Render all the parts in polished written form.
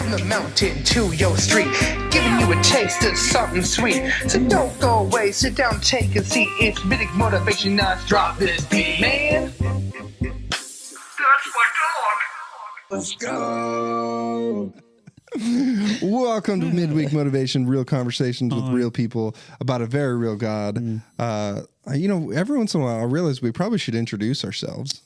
From the mountain to your street, giving you a taste of something sweet. So don't go away, sit down, take a seat. It's Midweek Motivation, now drop this beat, man. That's my dog. Let's go. Welcome to Midweek Motivation, real conversations with real people about a very real God. Every once in a while I realize we probably should introduce ourselves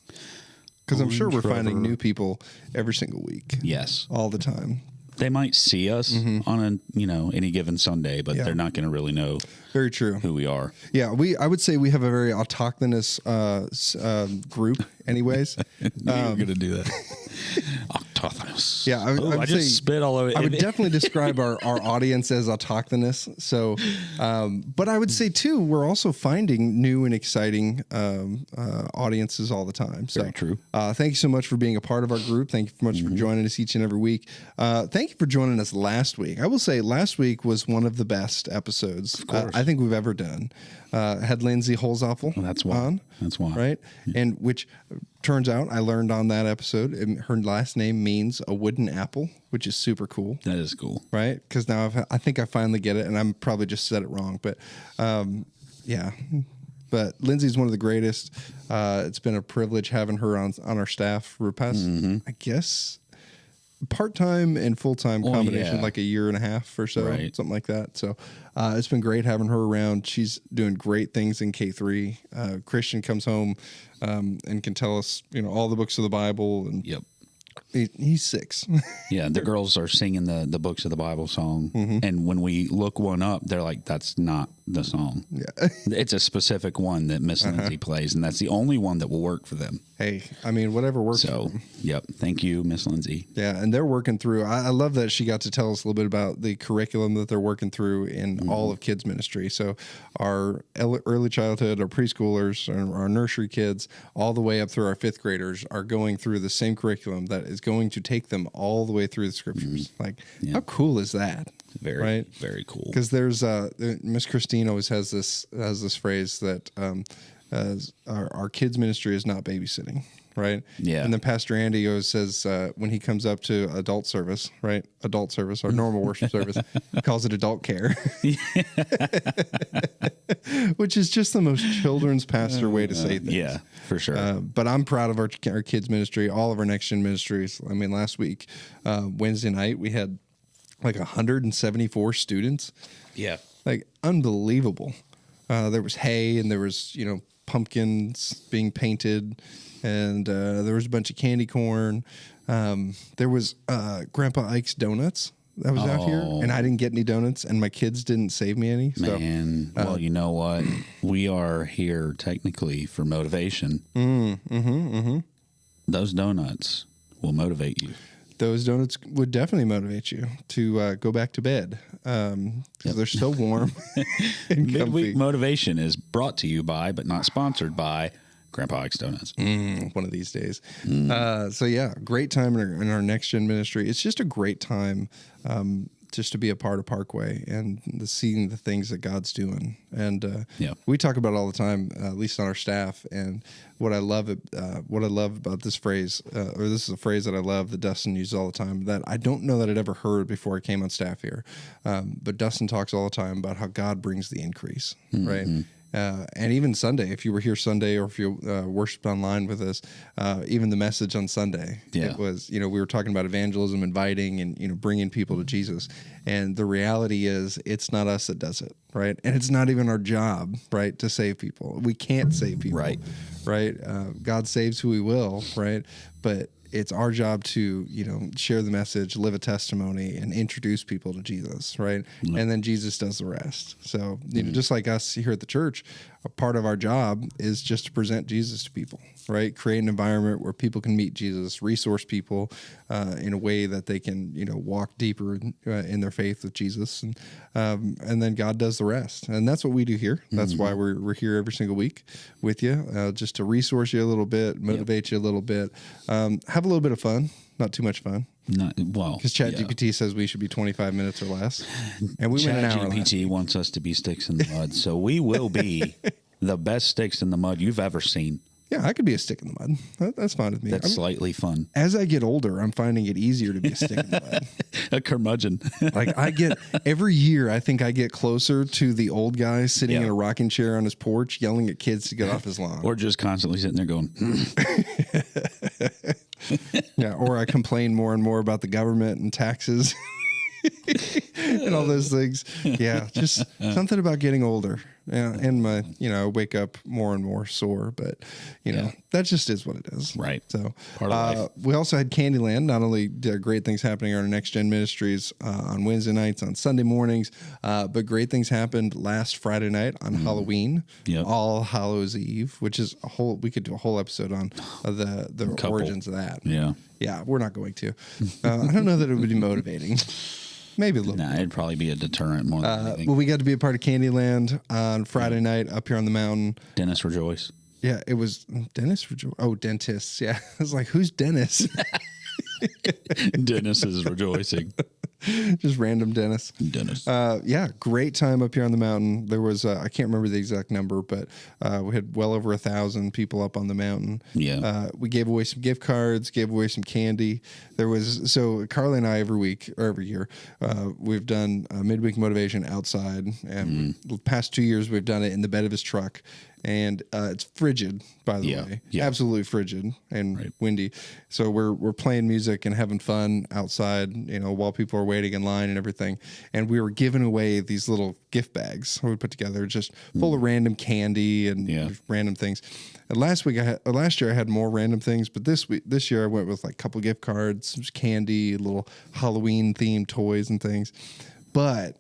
because I'm sure we're finding new people every single week. Yes. All the time. They might see us on any given Sunday, but they're not going to really know very true who we are. Yeah, I would say we have a very autochthonous group anyways. You're going to do that. Autochthonous. Yeah, I just spit all over. I would definitely describe our audience as autochthonous. So, but I would say too, we're also finding new and exciting audiences all the time. So, very true. Thank you so much for being a part of our group. Thank you so much for joining us each and every week. Thank you for joining us last week. I will say last week was one of the best episodes I think we've ever done. Had Lindsay Holzoffel on. That's why. Right? And which turns out I learned on that episode, her last name means a wooden apple, which is super cool. That is cool. Right? Because now I think I finally get it, and I'm probably just said it wrong. But yeah. But Lindsay's one of the greatest. It's been a privilege having her on our staff for the past, I guess, part-time and full-time combination, like a year and a half or so, something like that. So it's been great having her around. She's doing great things in K3. Christian comes home and can tell us, all the books of the Bible. And he's 6. Yeah, the girls are singing the books of the Bible song, and when we look one up, they're like, "That's not the song." Yeah, it's a specific one that Miss Lindsay plays, and that's the only one that will work for them. Hey, I mean, whatever works. So, thank you, Miss Lindsay. Yeah, and they're working through. I love that she got to tell us a little bit about the curriculum that they're working through in all of kids ministry. So, our early childhood, our preschoolers, our nursery kids, all the way up through our 5th graders are going through the same curriculum that is going to take them all the way through the scriptures. How cool is that? Very, very cool. Because there's Miss Christine always has this phrase that our kids ministry is not babysitting, right? Yeah. And then Pastor Andy always says when he comes up to adult service, right? Adult service, our normal worship service, he calls it adult care, which is just the most children's pastor way to say things. Yeah, for sure. But I'm proud of our kids ministry, all of our next gen ministries. I mean, last week, Wednesday night, we had like 174 students. Yeah. Like unbelievable. There was hay and there was, pumpkins being painted and there was a bunch of candy corn. There was Grandpa Ike's donuts that was out here, and I didn't get any donuts, and my kids didn't save me any. Man, well, you know what? We are here technically for motivation. Those donuts will motivate you. Those donuts would definitely motivate you to go back to bed because they're so warm. And Midweek Motivation is brought to you by, but not sponsored by, Grandpa Ike's Donuts. One of these days. So yeah, great time in our next gen ministry. It's just a great time just to be a part of Parkway and seeing the things that God's doing. And we talk about it all the time, at least on our staff. And what I love about this phrase, or this is a phrase that I love that Dustin uses all the time, that I don't know that I'd ever heard before I came on staff here. But Dustin talks all the time about how God brings the increase, right? And even Sunday, if you were here Sunday or if you worshiped online with us, even the message on Sunday, it was, we were talking about evangelism, inviting and, bringing people to Jesus. And the reality is it's not us that does it, right? And it's not even our job, right, to save people. We can't save people, right? God saves who he will, right? But it's our job to, share the message, live a testimony, and introduce people to Jesus, right? And then Jesus does the rest. So, just like us here at the church, a part of our job is just to present Jesus to people, right? Create an environment where people can meet Jesus, resource people in a way that they can, walk deeper in their faith with Jesus, and then God does the rest. And that's what we do here. That's why we're here every single week with you, just to resource you a little bit, motivate you a little bit, have a little bit of fun, not too much fun. Because ChatGPT says we should be 25 minutes or less, and we went an hour. ChatGPT wants us to be sticks in the mud, so we will be the best sticks in the mud you've ever seen. Yeah, I could be a stick in the mud. That's fine with me. That's slightly fun. As I get older, I'm finding it easier to be a stick in the mud. A curmudgeon. Like every year, I think I get closer to the old guy sitting in a rocking chair on his porch, yelling at kids to get off his lawn. Or just constantly sitting there going, Yeah, or I complain more and more about the government and taxes and all those things. Yeah, just something about getting older. Yeah, and I wake up more and more sore, but that just is what it is. Right. So Part of life. we also had Candyland. Not only did great things happening on our Next Gen Ministries on Wednesday nights, on Sunday mornings, but great things happened last Friday night on Halloween, All Hallows Eve, which is we could do a whole episode on the origins of that. Yeah. Yeah, we're not going to. I don't know that it would be motivating. Maybe a little bit. It'd probably be a deterrent more than anything. Well, we got to be a part of Candyland on Friday night up here on the mountain. Dennis Rejoice. Yeah, it was Dennis Rejoice. Oh, dentists. Yeah. I was like, who's Dennis? Dennis is rejoicing. Just random Dennis. Yeah, great time up here on the mountain. There was, I can't remember the exact number, but we had well over 1,000 people up on the mountain. Yeah. We gave away some gift cards, gave away some candy. So Carly and I every year, we've done midweek motivation outside. And the past 2 years, we've done it in the bed of his truck. And it's frigid, by the way, absolutely frigid and windy. So we're playing music and having fun outside, while people are waiting in line and everything. And we were giving away these little gift bags we put together, just full of random candy and random things. And last year I had more random things, but this year I went with like a couple gift cards, some candy, little Halloween themed toys and things. But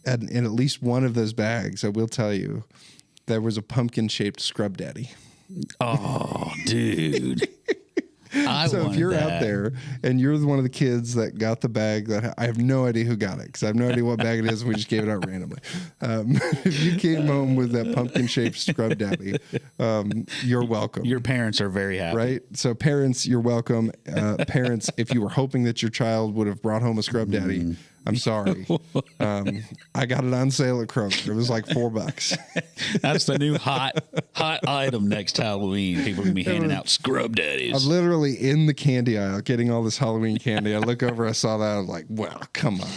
in at least one of those bags, I will tell you, there was a pumpkin-shaped Scrub Daddy. Oh, dude. So if you're out there and you're one of the kids that got the bag, that I have no idea who got it because I have no idea what bag it is, and we just gave it out randomly. If you came home with that pumpkin-shaped Scrub Daddy, you're welcome. Your parents are very happy. Right? So parents, you're welcome. Parents, if you were hoping that your child would have brought home a Scrub Daddy, I'm sorry. I got it on sale at Kroger. It was like $4. That's the new hot item next Halloween. People are going to be handing out Scrub Daddies. I'm literally in the candy aisle getting all this Halloween candy. I look over, I saw that. I was like, well, come on.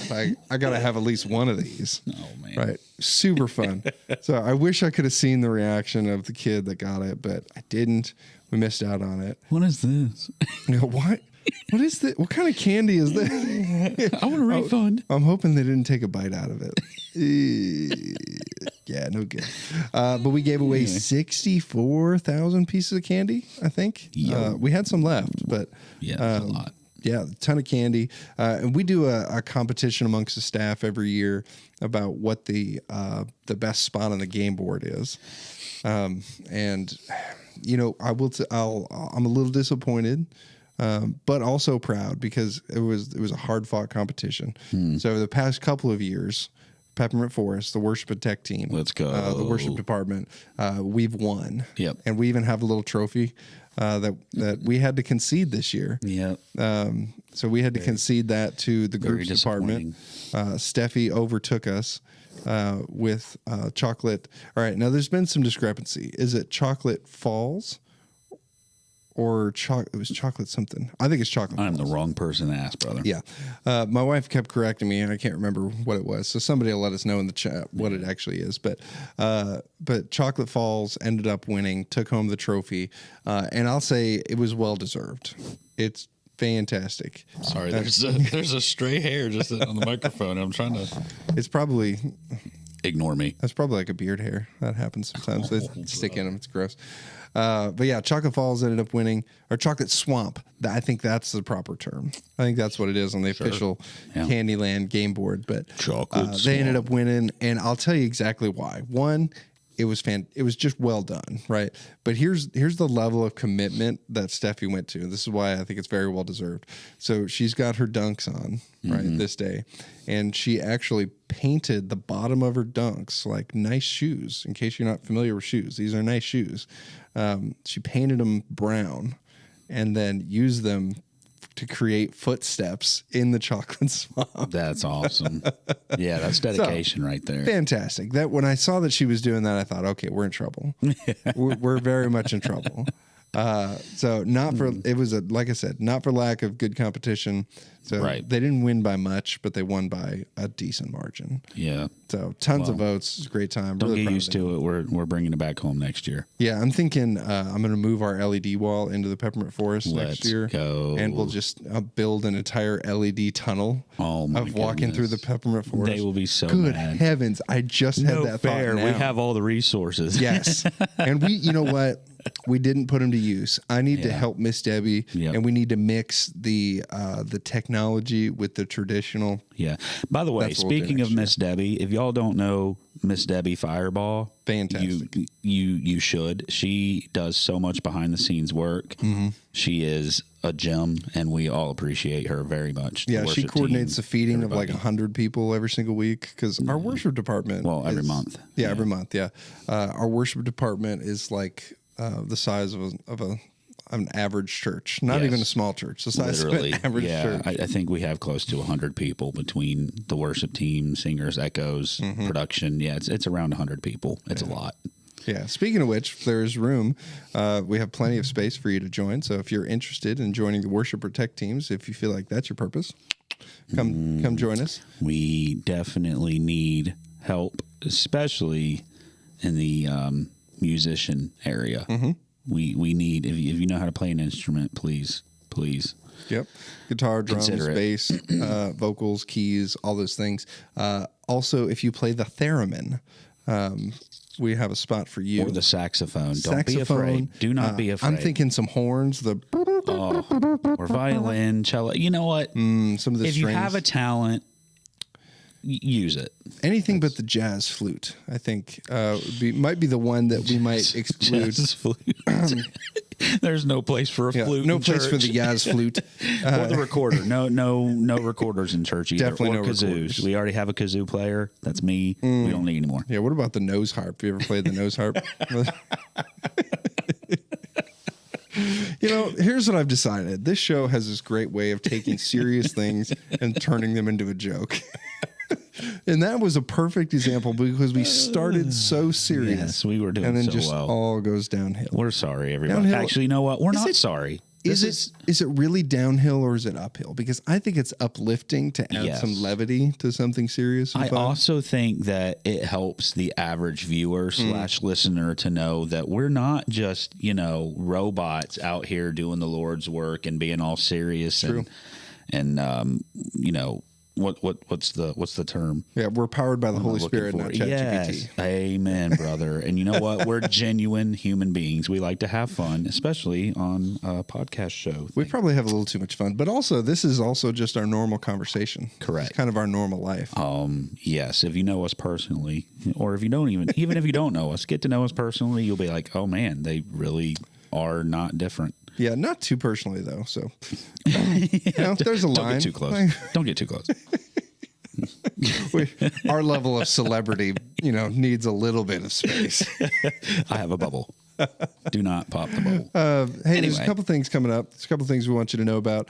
I got to have at least one of these. Oh, man. Right. Super fun. So I wish I could have seen the reaction of the kid that got it, but I didn't. We missed out on it. What is this? What? What is this? What kind of candy is this? I want a refund. I'm hoping they didn't take a bite out of it. Yeah, no good. But we gave away 64,000 pieces of candy, I think. We had some left, but a lot. Yeah, a ton of candy. And we do a competition amongst the staff every year about what the best spot on the game board is. And I'm a little disappointed. But also proud because it was a hard fought competition. So the past couple of years, Peppermint Forest, the worship and tech team, let's go, the worship department, we've won. Yep. And we even have a little trophy that we had to concede this year. Yep. So we had to concede that to the group's department. Steffi overtook us with chocolate. All right, now there's been some discrepancy. Is it Chocolate Falls? Or it was chocolate something. I think it's chocolate. I'm the wrong person to ask, brother. Yeah. My wife kept correcting me, and I can't remember what it was. So somebody will let us know in the chat what it actually is. But Chocolate Falls ended up winning, took home the trophy. And I'll say it was well-deserved. It's fantastic. Sorry, there's a stray hair just on the microphone. I'm trying to... It's probably... Ignore me. That's probably like a beard hair. That happens sometimes. They stick in them. It's gross. But yeah, Chocolate Falls ended up winning, or Chocolate Swamp. I think that's the proper term. I think that's what it is on the official Candyland game board. But they ended up winning, and I'll tell you exactly why. One, it was just well done, right? But here's the level of commitment that Steffi went to. This is why I think it's very well deserved. So she's got her dunks on, right, this day, and she actually painted the bottom of her dunks like nice shoes. In case you're not familiar with shoes, these are nice shoes. She painted them brown and then used them to create footsteps in the chocolate swamp. That's awesome. Yeah, that's dedication right there. Fantastic. That when I saw that she was doing that, I thought, okay, we're in trouble. we're very much in trouble. So not for it was like I said, not for lack of good competition. So they didn't win by much, but they won by a decent margin. Yeah. So tons of votes. It's a great time. Don't get used to it. We're bringing it back home next year. Yeah, I'm thinking I'm going to move our LED wall into the Peppermint Forest next year. Go. And we'll just build an entire LED tunnel of walking through the Peppermint Forest. They will be so good mad. Heavens! I just had that thought. Now. We have all the resources. Yes, and you know what? We didn't put them to use. I need to help Miss Debbie, and we need to mix the technology with the traditional. Yeah. By the way, speaking of Miss Debbie, if y'all don't know Miss Debbie Fireball, fantastic. You should. She does so much behind the scenes work. Mm-hmm. She is a gem, and we all appreciate her very much. Yeah, she coordinates the feeding of like 100 people every single week because our worship department. Well, every month. Yeah, every month. Yeah, our worship department is like the size of an average church, not even a small church. The size of an average church. I think we have close to 100 people between the worship team, singers, echoes, production. Yeah, it's around 100 people. It's a lot. Yeah. Speaking of which, if there is room, we have plenty of space for you to join. So if you're interested in joining the worship or tech teams, if you feel like that's your purpose, come join us. We definitely need help, especially in the musician area. Mm-hmm. We need, if you know how to play an instrument, please. Yep. Guitar, drums, bass, vocals, keys, all those things. Also, if you play the theremin, we have a spot for you. Or the saxophone. Don't be afraid. Do not be afraid. I'm thinking some horns, or violin, cello. You know what? Some of the strings. If you have a talent, use it. Anything but the jazz flute, I think, might be the one that we might exclude. Jazz flute. There's no place for a flute. No in place church. for the jazz flute. Or the recorder. No recorders in church either. Definitely or no kazoos. recorders. We already have a kazoo player. That's me. We don't need any more. Yeah. What about the nose harp? Have you ever played the nose harp? You know, here's what I've decided. This show has this great way of taking serious things and turning them into a joke. And that was a perfect example because we started so serious. Yes, we were doing and then so just well. All goes downhill. We're sorry, everybody. Downhill. Actually, you know what? We're not sorry. Is it really downhill or is it uphill? Because I think it's uplifting to add some levity to something serious. And I fun. also think that it helps the average viewer / listener to know that we're not just, robots out here doing the Lord's work and being all serious and what's the term? Yeah, we're powered by the Holy Spirit, not ChatGPT. Yes, amen, brother. And you know what? We're genuine human beings. We like to have fun, especially on a podcast show. We probably have a little too much fun, but also this is also just our normal conversation. Correct. It's kind of our normal life. Yes. If you know us personally, or if you don't even if you don't know us, get to know us personally, you'll be like, oh man, they really are not different. Yeah, not too personally though. So, there's a line. Don't get too close. Don't get too close. Our level of celebrity, needs a little bit of space. I have a bubble. Do not pop the bubble. Hey, there's a couple things coming up. There's a couple things we want you to know about.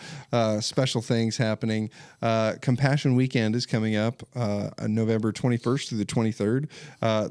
Special things happening. Compassion Weekend is coming up on November 21st through the 23rd.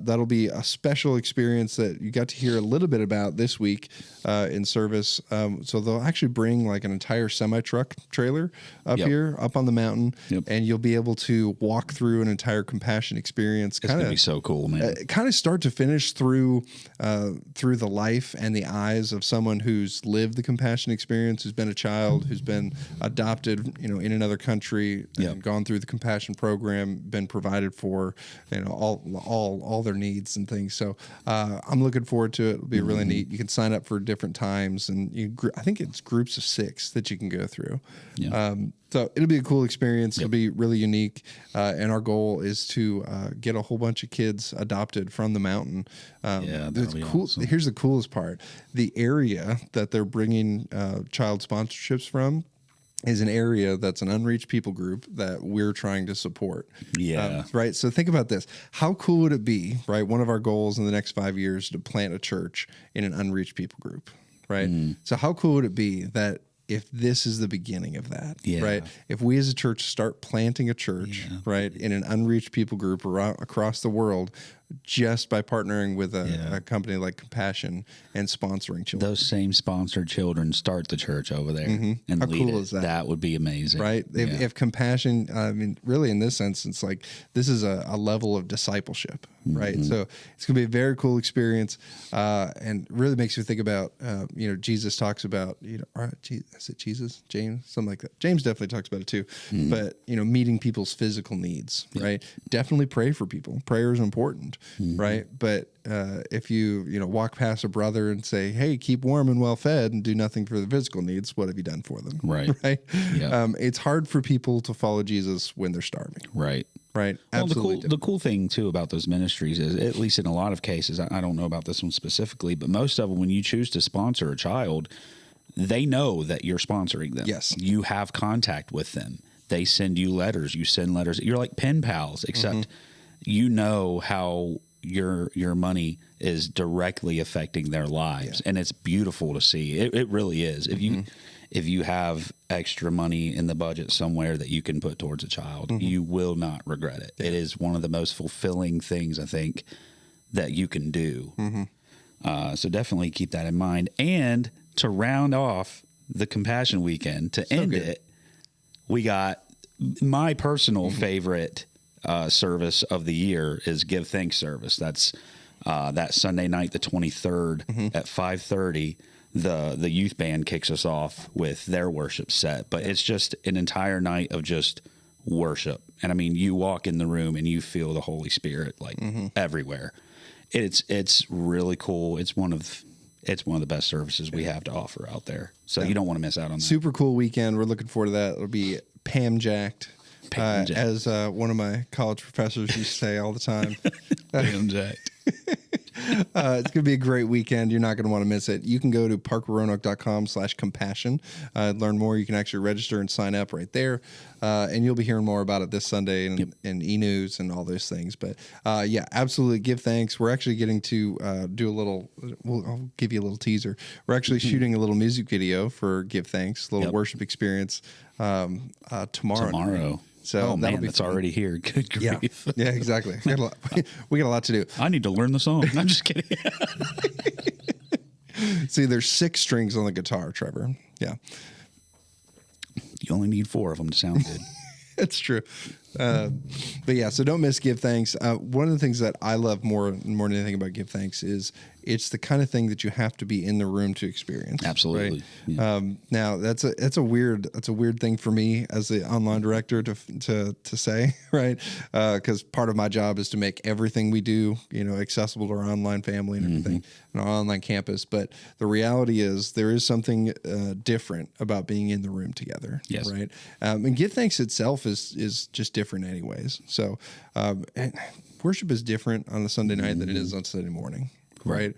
That'll be a special experience that you got to hear a little bit about this week in service. So they'll actually bring like an entire semi-truck trailer up here, up on the mountain, and you'll be able to walk through an entire Compassion experience. It's going to be so cool, man. Kind of start to finish through the life and the eyes of someone who's lived the Compassion experience, who's been a child, who's been adopted, in another country, and gone through the Compassion program, been provided for, all their needs and things. So I'm looking forward to it. It'll be really neat. You can sign up for different times, and I think it's groups of 6 that you can go through. Yeah. So it'll be a cool experience. It'll be really unique. And our goal is to get a whole bunch of kids adopted from the mountain. It's cool. Awesome. Here's the coolest part. The area that they're bringing child sponsorships from is an area that's an unreached people group that we're trying to support. Yeah. Right. So think about this. How cool would it be, right? One of our goals in the next 5 years to plant a church in an unreached people group, right? So how cool would it be that if this is the beginning of that, right? If we as a church start planting a church, right, in an unreached people group across the world, just by partnering with a company like Compassion and sponsoring children. Those same sponsored children start the church over there and How lead cool it. is that? That would be amazing. Right? If Compassion, I mean, really in this sense, it's like this is a level of discipleship, right? So it's going to be a very cool experience, and really makes you think about, Jesus talks about, is it Jesus? James? Something like that. James definitely talks about it too. But, meeting people's physical needs, right? Definitely pray for people. Prayer is important, right? But if you walk past a brother and say, hey, keep warm and well fed and do nothing for the physical needs, what have you done for them? Right. Right. Yeah. It's hard for people to follow Jesus when they're starving. Right. Right. Well, Absolutely. the cool thing too about those ministries is, at least in a lot of cases, I don't know about this one specifically, but most of them, when you choose to sponsor a child, they know that you're sponsoring them. Yes. You have contact with them. They send you letters. You send letters. You're like pen pals, except you know how your money is directly affecting their lives, and it's beautiful to see. It really is. If you have extra money in the budget somewhere that you can put towards a child, you will not regret it. It is one of the most fulfilling things, I think, that you can do. So definitely keep that in mind. And to round off the Compassion Weekend, to end it, we got my personal favorite service of the year is Give Thanks service. That's that Sunday night, the 23rd at 5:30. The youth band kicks us off with their worship set, but it's just an entire night of just worship. And I mean, you walk in the room and you feel the Holy Spirit like everywhere. It's really cool. It's one of the best services we have to offer out there. So you don't want to miss out on that. Super cool weekend. We're looking forward to that. It'll be Pam jacked. As one of my college professors used to say all the time. Pam jacked. It's going to be a great weekend. You're not going to want to miss it. You can go to parkroanoke.com/compassion. Learn more. You can actually register and sign up right there. And you'll be hearing more about it this Sunday in E-News and all those things. But absolutely give thanks. We're actually getting to do a little, I'll give you a little teaser. We're actually shooting a little music video for Give Thanks, a little worship experience tomorrow. So that'll be it's already here. Good grief. Yeah, exactly. We got a lot to do. I need to learn the song. I'm just kidding. See, there's 6 strings on the guitar, Trevor. Yeah. You only need 4 of them to sound good. It's true. But yeah, so don't miss Give Thanks. One of the things that I love more than anything about Give Thanks is it's the kind of thing that you have to be in the room to experience. Absolutely. Right? Yeah. Now that's a weird thing for me as the online director to say, right? Because part of my job is to make everything we do, accessible to our online family and everything, and our online campus. But the reality is there is something different about being in the room together. Yes. Right. And Give Thanks itself is just different anyways. So and worship is different on a Sunday night than it is on Sunday morning. Right.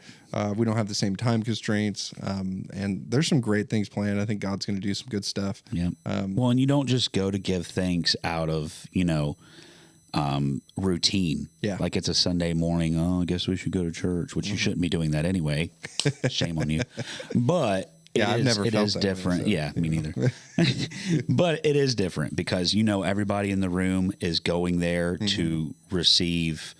We don't have the same time constraints. And there's some great things planned. I think God's going to do some good stuff. Yeah. Well, and you don't just go to give thanks out of, routine. Yeah. Like it's a Sunday morning. Oh, I guess we should go to church, which you shouldn't be doing that anyway. Shame on you. But I've never felt that different. way, so, yeah, me neither. But it is different because, everybody in the room is going there to receive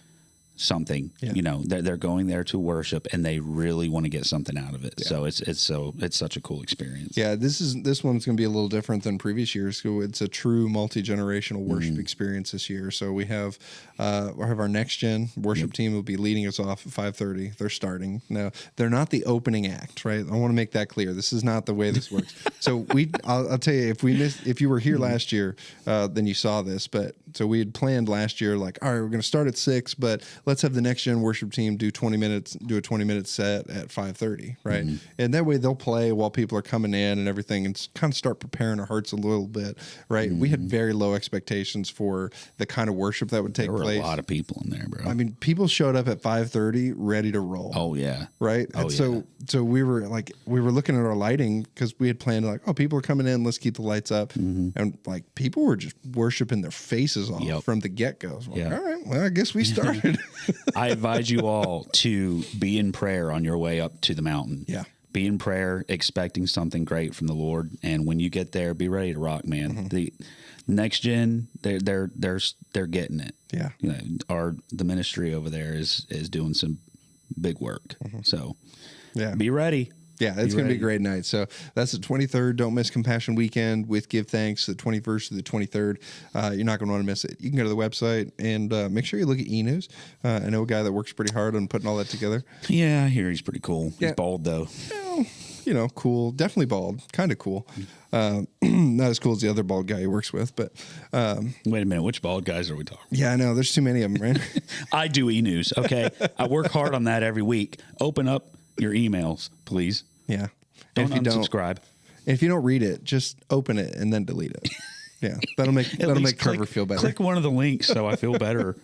something. Yeah. They're going there to worship and they really want to get something out of it. Yeah. So it's such a cool experience. Yeah, this one's going to be a little different than previous years. So it's a true multi-generational worship experience this year. So we have our next gen worship team will be leading us off at 5:30. They're starting. Now, they're not the opening act, right? I want to make that clear. This is not the way this works. So I'll tell you, if you were here last year, then you saw this, but so we had planned last year, like, all right, we're going to start at 6, but let's have the next gen worship team do a 20-minute set at 5:30, right? And that way they'll play while people are coming in and everything, and kind of start preparing our hearts a little bit, right? We had very low expectations for the kind of worship that would take place. There were a lot of people in there, bro. I mean, people showed up at 5:30 ready to roll. Oh yeah, right. Oh, and so we were looking at our lighting because we had planned people are coming in, let's keep the lights up, and people were just worshiping their faces off from the get-go. So all right, well, I guess we started. I advise you all to be in prayer on your way up to the mountain. Yeah. be in prayer, expecting something great from the Lord. And when you get there, be ready to rock, man. The next gen, they're getting it. Yeah. You know, the ministry over there is doing some big work. So be ready. Yeah, it's going to be a great night. So that's the 23rd. Don't miss Compassion Weekend with Give Thanks, the 21st to the 23rd. You're not going to want to miss it. You can go to the website and make sure you look at E-News. I know a guy that works pretty hard on putting all that together. Yeah, I hear he's pretty cool. Yeah. He's bald, though. Well, you know, cool. Definitely bald. Kind of cool. Not as cool as the other bald guy he works with, but... Wait a minute. Which bald guys are we talking? Yeah, I know. There's too many of them, right? I do E-News, okay? I work hard on that every week. Open up your emails, please. Yeah. Don't unsubscribe. If you don't read it, just open it and then delete it. Yeah, that'll make Trevor feel better. Click one of the links so I feel better.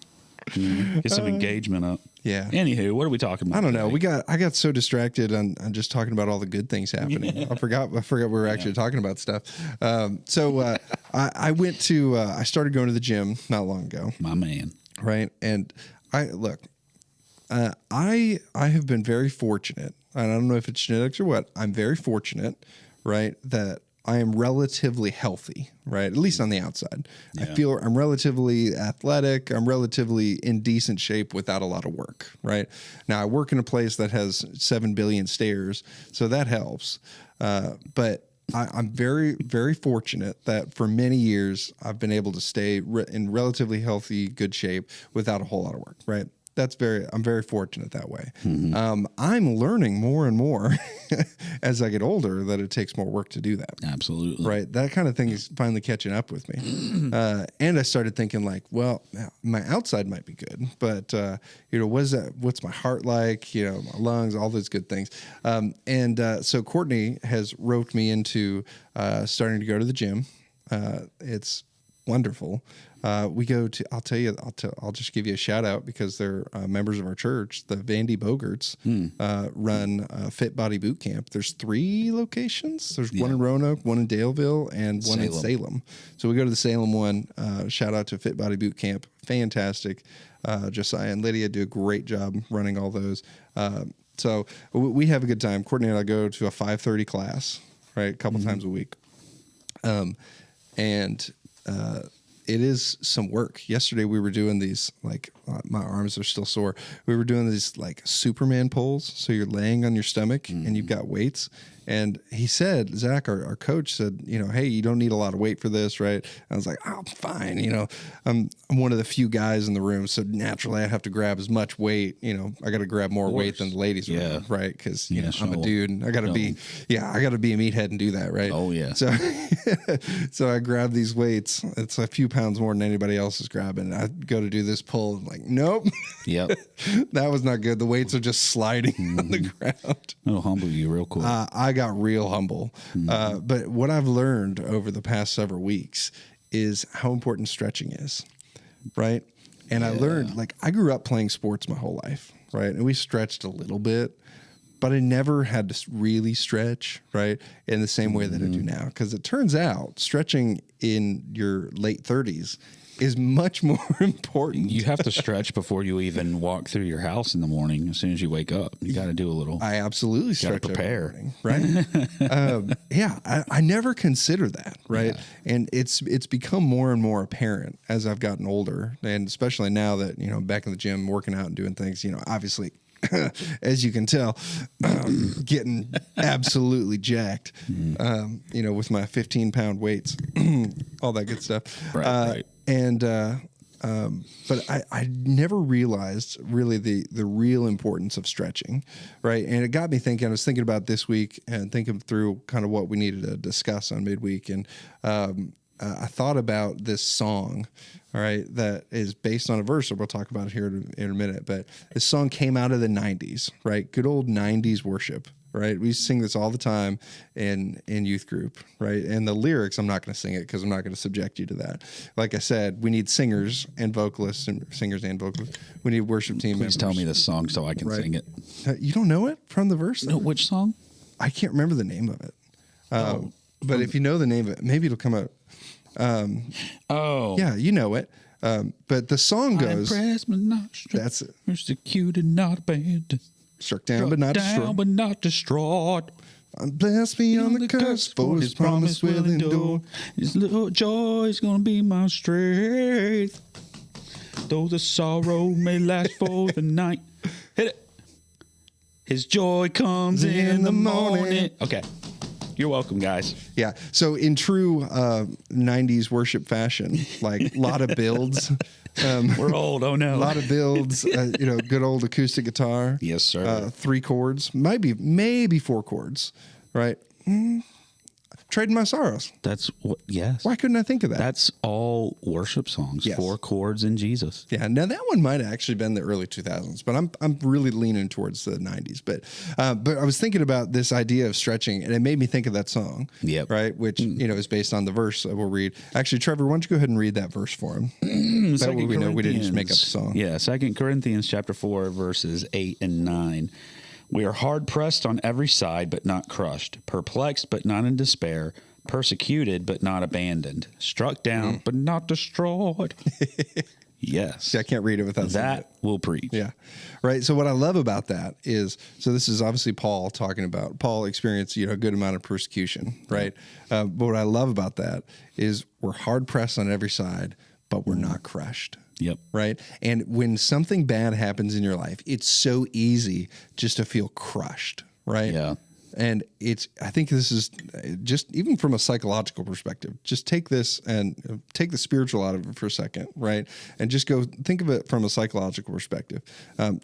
Get some engagement up. Yeah. Anywho, what are we talking about? I don't know. Today? I got so distracted on just talking about all the good things happening. Yeah. I forgot we were actually talking about stuff. So I went to I started going to the gym not long ago. My man. Right, and I have been very fortunate. And I don't know if it's genetics or what. I'm very fortunate, right, that I am relatively healthy, right, at least on the outside. Yeah. I feel I'm relatively athletic. I'm relatively in decent shape without a lot of work, right? Now, I work in a place that has 7 billion stairs, so that helps. But I'm very, very fortunate that for many years I've been able to stay in relatively healthy, good shape without a whole lot of work, right? I'm very fortunate that way. Mm-hmm. I'm learning more and more as I get older that it takes more work to do that. Absolutely. Right. That kind of thing is finally catching up with me. And I started thinking like, well, my outside might be good, but what's my heart like? My lungs, all those good things. So Courtney has roped me into starting to go to the gym. It's wonderful. We go to, I'll just give you a shout out because they're members of our church. The Vandy Bogarts run Fit Body Boot Camp. There's 3 locations. There's one in Roanoke, one in Daleville, and one in Salem. So we go to the Salem one. Shout out to Fit Body Boot Camp. Fantastic. Josiah and Lydia do a great job running all those. So we have a good time. Courtney and I go to a 5:30 class, right, a couple times a week. It is some work. Yesterday we were doing these, my arms are still sore. We were doing these like Superman pulls. So you're laying on your stomach and you've got weights. And he said, Zach, our coach said, hey, you don't need a lot of weight for this, right? I was like, I'm fine. I'm one of the few guys in the room. So naturally I have to grab as much weight. I got to grab more weight than the ladies room, right? Because, I'm a dude and I got to be a meathead and do that, right? Oh, yeah. So I grab these weights. It's a few pounds more than anybody else is grabbing. I go to do this pull and like, nope. Yep. That was not good. The weights are just sliding on the ground. It'll humble you real quick. I got real humble. But what I've learned over the past several weeks is how important stretching is, right? And I learned, I grew up playing sports my whole life, right? And we stretched a little bit, but I never had to really stretch, right, in the same way that I do now. Because it turns out stretching in your late 30s is much more important. You have to stretch before you even walk through your house in the morning. As soon as you wake up, you got to do a little. I absolutely stretch. Prepare, right? I never consider that, right? Yeah. And it's become more and more apparent as I've gotten older, and especially now that back in the gym, working out and doing things. Obviously. As you can tell, getting absolutely jacked, with my 15-pound weights, all that good stuff. Right. But I never realized really the real importance of stretching, right? And it got me thinking. I was thinking about this week and thinking through kind of what we needed to discuss on midweek, and I thought about this song, all right, that is based on a verse that we'll talk about it here in a minute. But this song came out of the 90s, right? Good old 90s worship, right? We used to sing this all the time in youth group, right? And the lyrics, I'm not going to sing it because I'm not going to subject you to that. Like I said, we need singers and vocalists. We need worship team members. Please tell me this song so I can sing it. You don't know it from the verse? No, which song? I can't remember the name of it. But if you know the name of it, maybe it'll come out. Yeah, you know it. But the song goes. Impressed, but not that's it. Persecuted, not abandoned. Struck down but not destroyed. But not destroyed. I'm blessed beyond the curse, for his promise will endure. His little joy is gonna be my strength. Though the sorrow may last for the night. Hit it. His joy comes in the morning. Okay. You're welcome, guys. Yeah. So in true 90s worship fashion, like a lot of builds. We're old. Oh, no. A lot of builds, good old acoustic guitar. Yes, sir. 3 chords, maybe 4 chords, right? Trading My Sorrows. That's what, yes. Why couldn't I think of that? That's all worship songs. Yes. 4 chords in Jesus. Yeah. Now that one might have actually been the early 2000s, but I'm really leaning towards the 90s. But I was thinking about this idea of stretching, and it made me think of that song. Yep. Right. Which is based on the verse we'll read. Actually, Trevor, why don't you go ahead and read that verse for him? That way we know we didn't just make up the song. Yeah. 2 Corinthians chapter 4, verses 8 and 9. We are hard pressed on every side, but not crushed, perplexed, but not in despair, persecuted, but not abandoned, struck down, but not destroyed. Yes. See, I can't read it without that will preach. Yeah. Right. So what I love about that is, so this is obviously Paul talking about, Paul experienced, a good amount of persecution, right? But what I love about that is we're hard pressed on every side, but we're not crushed. Yep. Right. And when something bad happens in your life, it's so easy just to feel crushed. Right. Yeah. And I think this is just even from a psychological perspective, just take this and take the spiritual out of it for a second, right? And just go think of it from a psychological perspective.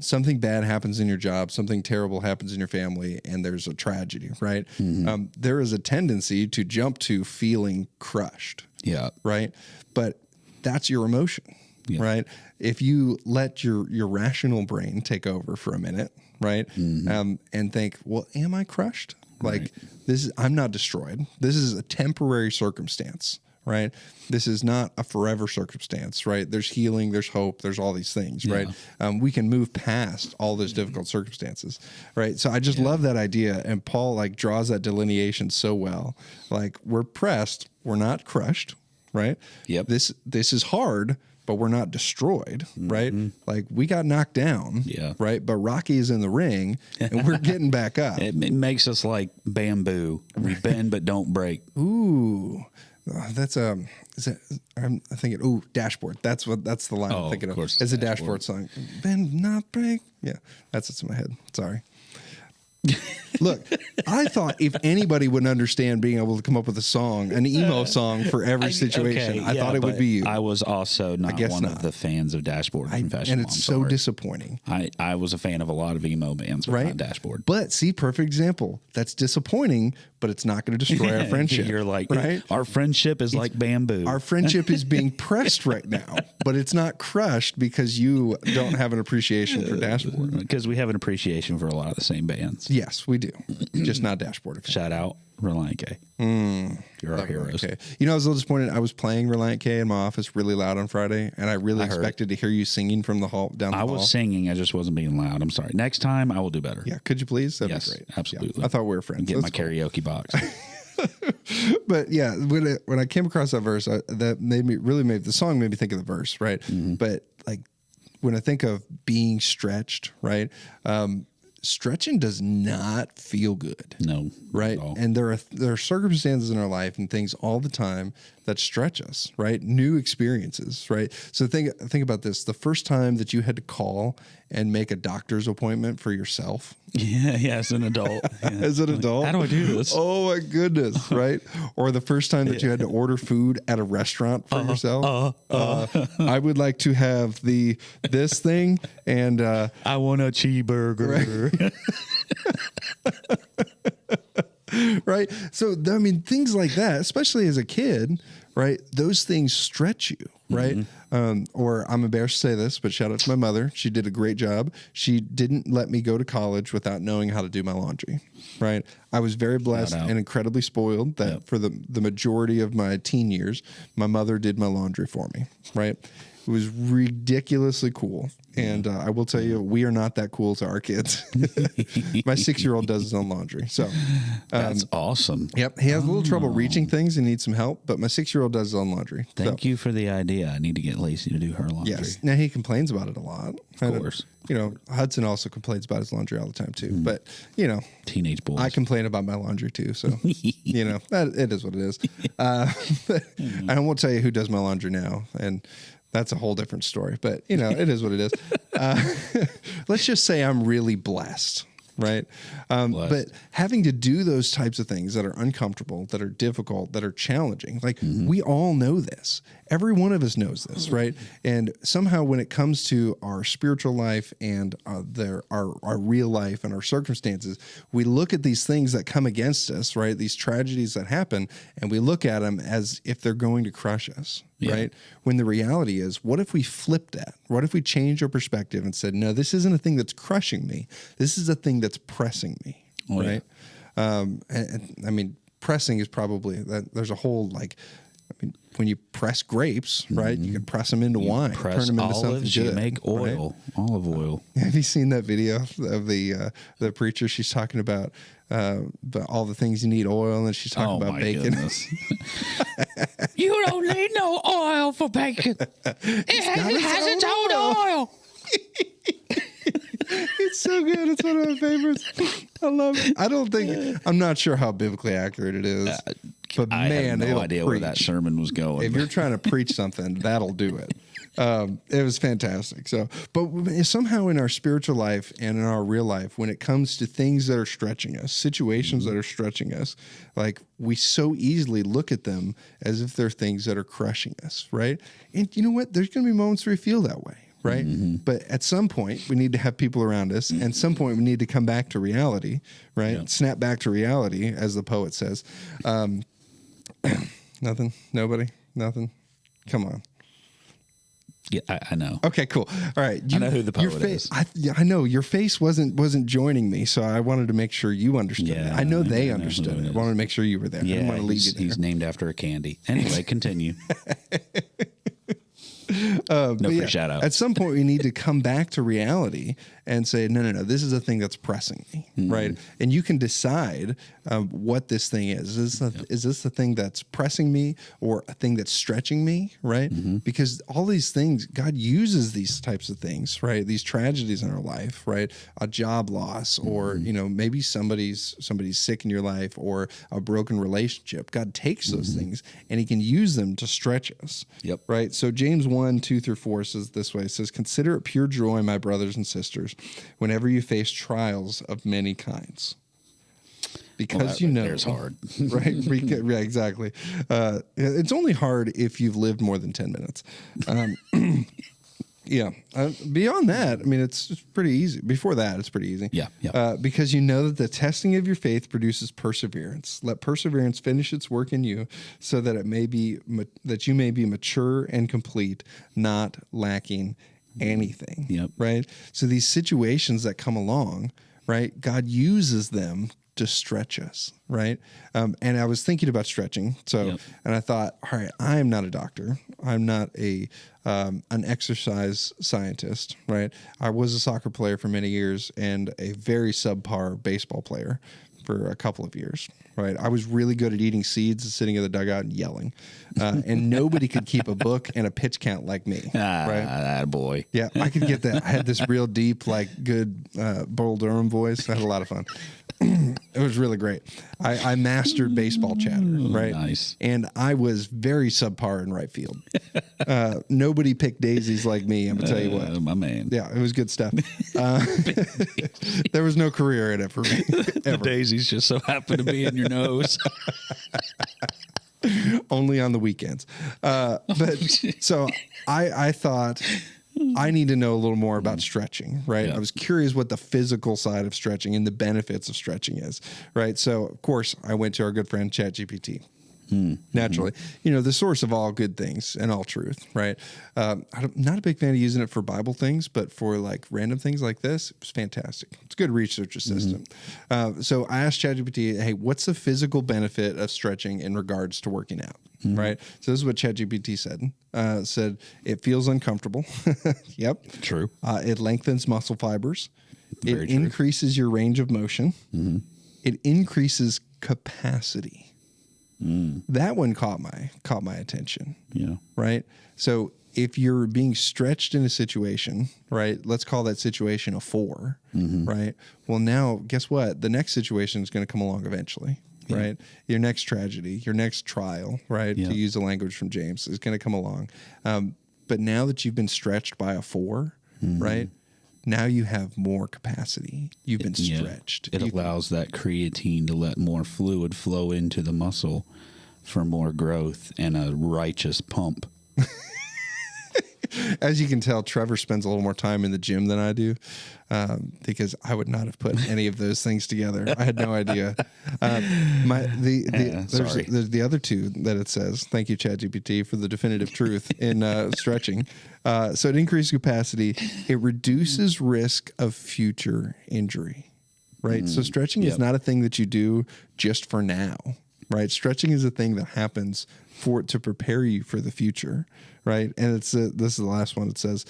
Something bad happens in your job, something terrible happens in your family, and there's a tragedy, right? Mm-hmm. There is a tendency to jump to feeling crushed. Yeah. Right. But that's your emotion, right? If you let your rational brain take over for a minute, right? Mm-hmm. And think, well, am I crushed? Like I'm not destroyed. This is a temporary circumstance, right? This is not a forever circumstance, right? There's healing, there's hope, there's all these things, right? We can move past all those difficult circumstances, right? So I just love that idea. And Paul draws that delineation so well. Like we're pressed, we're not crushed, right? Yep. This is hard, but we're not destroyed, right? Like we got knocked down, right? But Rocky is in the ring, and we're getting back up. It makes us like bamboo. We bend but don't break. Ooh, that's I'm thinking. Dashboard. That's the line I'm thinking of. It's a Dashboard song. Bend not break. Yeah, that's what's in my head. Sorry. Look, I thought if anybody would understand being able to come up with a song, an emo song for every situation, I thought it would be you. I was also not one of the fans of Dashboard Confession. And it's so disappointing. I was a fan of a lot of emo bands, but not Dashboard. But see, perfect example. That's disappointing, but it's not going to destroy our friendship. You're like, right? Our friendship is like bamboo. Our friendship is being pressed right now, but it's not crushed because you don't have an appreciation for Dashboard. Because we have an appreciation for a lot of the same bands. Yes, we do. Just not Dashboard. Shout out Reliant K. You're our heroes. I was a little disappointed. I was playing Reliant K in my office really loud on Friday, and I really expected to hear you singing from the hall down the hall. I was singing. I just wasn't being loud. I'm sorry. Next time, I will do better. Yeah, could you please? That'd be great. Absolutely. Yeah. I thought we were friends. Get my karaoke box. But yeah, when I came across that verse, the song made me think of the verse, right? Mm-hmm. But when I think of being stretched, right? Stretching does not feel good. No. Right. And there are circumstances in our life and things all the time that stretch us, right? New experiences, right? So think about this. The first time that you had to call and make a doctor's appointment for yourself. Yeah, as an adult. Yeah. As an adult. How do I do this? Oh my goodness, right? Or the first time that you had to order food at a restaurant for yourself. I would like to have this thing and I want a cheeseburger. Right. So, I mean, things like that, especially as a kid, right? Those things stretch you, right? Mm-hmm. Or I'm embarrassed to say this, but shout out to my mother. She did a great job. She didn't let me go to college without knowing how to do my laundry, right? I was very blessed and incredibly spoiled that for the majority of my teen years, my mother did my laundry for me, right? It was ridiculously cool. And I will tell you, we are not that cool to our kids. My 6-year-old does his own laundry. So that's awesome. Yep. He has a little trouble reaching things and needs some help. But my 6-year-old 6-year-old does his own laundry. Thank you for the idea. I need to get Lacey to do her laundry. Yes. Now, he complains about it a lot. Of course. Hudson also complains about his laundry all the time, too. But, teenage boys. I complain about my laundry, too. So, it is what it is. But I won't tell you who does my laundry now. And that's a whole different story. But, it is what it is. Let's just say I'm really blessed. Right. But having to do those types of things that are uncomfortable, that are difficult, that are challenging, like we all know this. Every one of us knows this. Right. And somehow when it comes to our spiritual life and our real life and our circumstances, we look at these things that come against us, right? These tragedies that happen, and we look at them as if they're going to crush us. Yeah. Right. When the reality is, what if we flipped that? What if we changed our perspective and said, no, this isn't a thing that's crushing me. This is a thing that's pressing me. Oh, right. Yeah. And I mean, pressing is probably that there's a whole when you press grapes, right, you can press them into wine, turn them into something good. You make oil, right? Olive oil. Have you seen that video of the preacher? She's talking about all the things you need oil, and she's talking about bacon. You don't need no oil for bacon. It has its own oil. It's so good. It's one of my favorites. I love it. I'm not sure how biblically accurate it is. But I man, have no idea where that sermon was going. If you're trying to preach something, that'll do it. It was fantastic. So, but somehow in our spiritual life and in our real life, when it comes to things that are stretching us, situations that are stretching us, like we so easily look at them as if they're things that are crushing us, right? And you know what? There's going to be moments where you feel that way. Right. But at some point we need to have people around us. And at some point we need to come back to reality, right? Yep. Snap back to reality, as the poet says. Nothing, nobody, nothing. Come on. Yeah, I know. Okay, cool. All right. I know who the poet is. I know your face wasn't joining me, so I wanted to make sure you understood it. I know they understood it. I wanted to make sure you were there. Yeah, I didn't want to leave you there. He's named after a candy. Anyway, continue. No free shout out. At some point, we need to come back to reality and say, no, this is a thing that's pressing me, right? And you can decide what this thing is. Is this the thing that's pressing me or a thing that's stretching me, right? Because all these things, God uses these types of things, right? These tragedies in our life, right? A job loss or, maybe somebody's sick in your life or a broken relationship. God takes those things and he can use them to stretch us, right? So James 1:2-4 says this way. It says, consider it pure joy, my brothers and sisters, whenever you face trials of many kinds. Because there's hard. Right? Yeah, exactly. It's only hard if you've lived more than 10 minutes. Yeah. Beyond that, I mean, it's pretty easy. Before that, it's pretty easy. Yeah. Because you know that the testing of your faith produces perseverance. Let perseverance finish its work in you, so that that you may be mature and complete, not lacking anything. Yep. Right. So these situations that come along, right? God uses them to stretch us, right? And I was thinking about stretching. So, and I thought, all right, I am not a doctor. I'm not an exercise scientist, right? I was a soccer player for many years and a very subpar baseball player for a couple of years, right? I was really good at eating seeds and sitting in the dugout and yelling. And nobody could keep a book and a pitch count like me, right? Boy. Yeah, I could get that. I had this real deep, good Bull Durham voice. I had a lot of fun. It was really great. I mastered baseball chatter, right? Nice. And I was very subpar in right field. Nobody picked daisies like me, I'm going to tell you what. My man. Yeah, it was good stuff. There was no career in it for me. The daisies just so happened to be in your nose. Only on the weekends. But so I thought, I need to know a little more about stretching, right? I was curious what the physical side of stretching and the benefits of stretching is, right? So, of course, I went to our good friend ChatGPT. Naturally, the source of all good things and all truth, right? I'm not a big fan of using it for Bible things, but for random things like this, it's fantastic. It's a good research assistant. So I asked ChatGPT, hey, what's the physical benefit of stretching in regards to working out? Right. So this is what ChatGPT said. Said it feels uncomfortable. Yep. True. It lengthens muscle fibers. Very it true. increases your range of motion. It increases capacity. That one caught my attention. Yeah. Right. So if you're being stretched in a situation, right, let's call that situation a 4, right? Well, now guess what? The next situation is going to come along eventually. Right. Your next tragedy, your next trial, right? To use the language from James, is going to come along. But now that you've been stretched by a 4, right? Now you have more capacity. You've been stretched. It allows that creatine to let more fluid flow into the muscle for more growth and a righteous pump. As you can tell, Trevor spends a little more time in the gym than I do, because I would not have put any of those things together. I had no idea. There's the other 2 that it says. Thank you, ChatGPT, for the definitive truth in stretching. So it increases capacity. It reduces risk of future injury. Right. So stretching is not a thing that you do just for now. Right. Stretching is a thing that happens to prepare you for the future. Right. And this is the last one. It says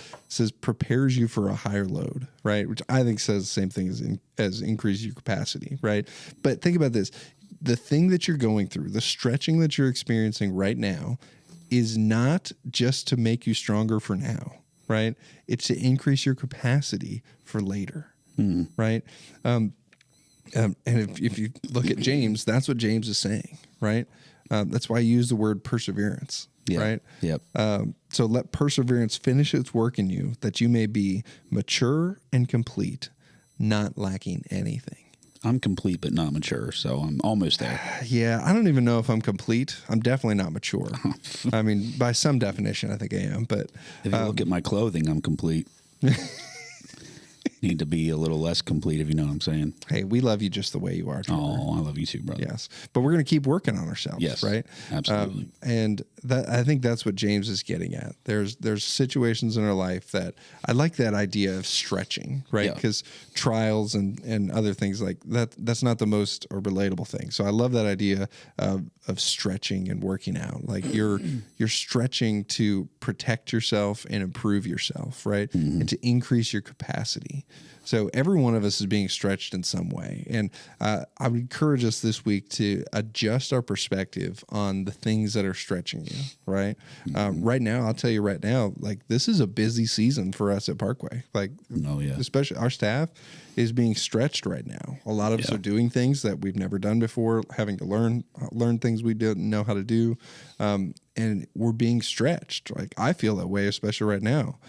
prepares you for a higher load. Right. Which I think says the same thing as increase your capacity. Right. But think about this. The thing that you're going through, the stretching that you're experiencing right now, is not just to make you stronger for now. Right. It's to increase your capacity for later. Right. And if you look at James, that's what James is saying. Right. That's why I use the word perseverance. Right. Yep. So let perseverance finish its work in you, that you may be mature and complete, not lacking anything. I'm complete but not mature, so I'm almost there. Yeah, I don't even know if I'm complete. I'm definitely not mature. I mean, by some definition, I think I am. But if you look at my clothing, I'm complete. Need to be a little less complete, if you know what I'm saying. Hey, we love you just the way you are, Trevor. Oh, I love you too, brother. Yes, but we're going to keep working on ourselves. Yes, right? Absolutely. And I think that's what James is getting at. There's situations in our life that I like that idea of stretching, right? Because trials and other things like that, that's not the most or relatable thing. So I love that idea of stretching and working out. Like you're stretching to protect yourself and improve yourself, right? And to increase your capacity. So every one of us is being stretched in some way. And I would encourage us this week to adjust our perspective on the things that are stretching you, right? Right now, I'll tell you right now, like this is a busy season for us at Parkway. Like, especially our staff is being stretched right now. A lot of us are doing things that we've never done before, having to learn things we didn't know how to do. And we're being stretched. Like I feel that way, especially right now.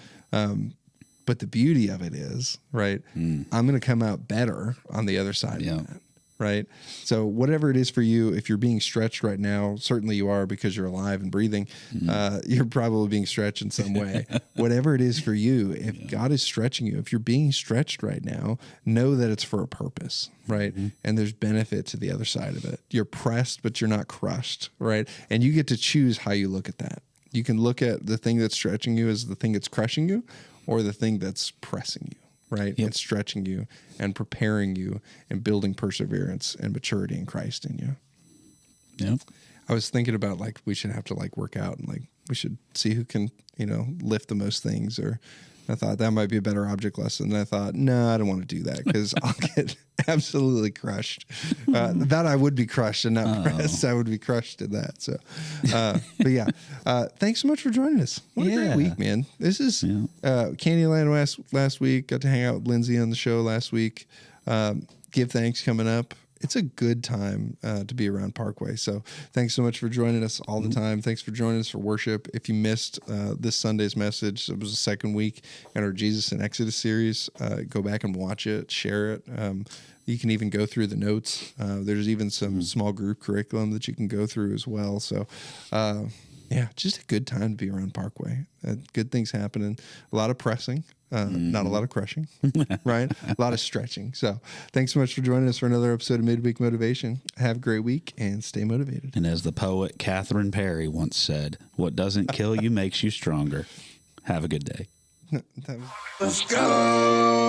But the beauty of it is, right, I'm going to come out better on the other side of that, right? So whatever it is for you, if you're being stretched right now, certainly you are because you're alive and breathing. You're probably being stretched in some way. Whatever it is for you, if God is stretching you, if you're being stretched right now, know that it's for a purpose, right? And there's benefit to the other side of it. You're pressed, but you're not crushed, right? And you get to choose how you look at that. You can look at the thing that's stretching you as the thing that's crushing you, or the thing that's pressing you, right? It's stretching you and preparing you and building perseverance and maturity in Christ in you. Yep. I was thinking about like we should have to like work out and like we should see who can, lift the most things. Or I thought that might be a better object lesson. And I thought, no, I don't want to do that because I'll get absolutely crushed. That I would be crushed and not pressed. I would be crushed in that. So, but yeah, thanks so much for joining us. What a great week, man. This is Candyland last week. Got to hang out with Lindsay on the show last week. Give Thanks coming up. It's a good time to be around Parkway. So thanks so much for joining us all the time. Thanks for joining us for worship. If you missed this Sunday's message, it was the second week in our Jesus and Exodus series. Go back and watch it, share it. You can even go through the notes. There's even some small group curriculum that you can go through as well. So just a good time to be around Parkway. Good things happening. A lot of pressing. Not a lot of crushing, right? A lot of stretching. So thanks so much for joining us for another episode of Midweek Motivation. Have a great week and stay motivated. And as the poet Catherine Perry once said, what doesn't kill you makes you stronger. Have a good day. Let's go.